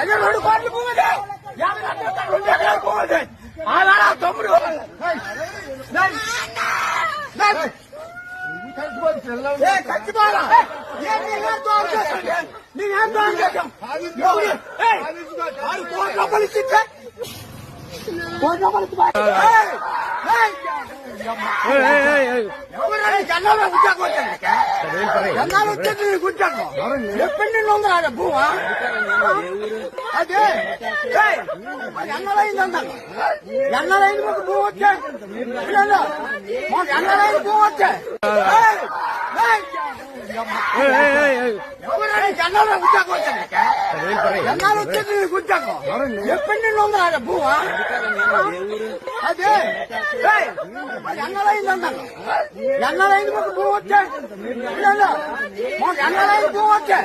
అయ్యో 2 కోట్లు భూమిది 50 లక్షలు 2 ఎకరాలు భూమిది ఆనాడు తమ్ముడు ఖచ్చితంగా నేనేం దోహం చేశాం 6 కోట్ల రూపాయలు ఇచ్చితే జనాలు ఉద్యోగం వచ్చాను జనాలు వచ్చేది నీకు ఉద్యోగం ఎప్పుడు ఉందా భూమా అదే ఎన్నలైంది ఎన్నలైంది మాకు భూమి వచ్చే మాకు ఎన్నలైంది భూమి వచ్చే జనాలు ఉద్యోగం వచ్చాను జనాలు వచ్చేది నీకు ఉద్యోగం ఎప్పుడు ఉందా భూమా అదే ఎన్నలైంది మాకు భూమి వచ్చే మాకు ఎన్నలైంది భూమి వచ్చే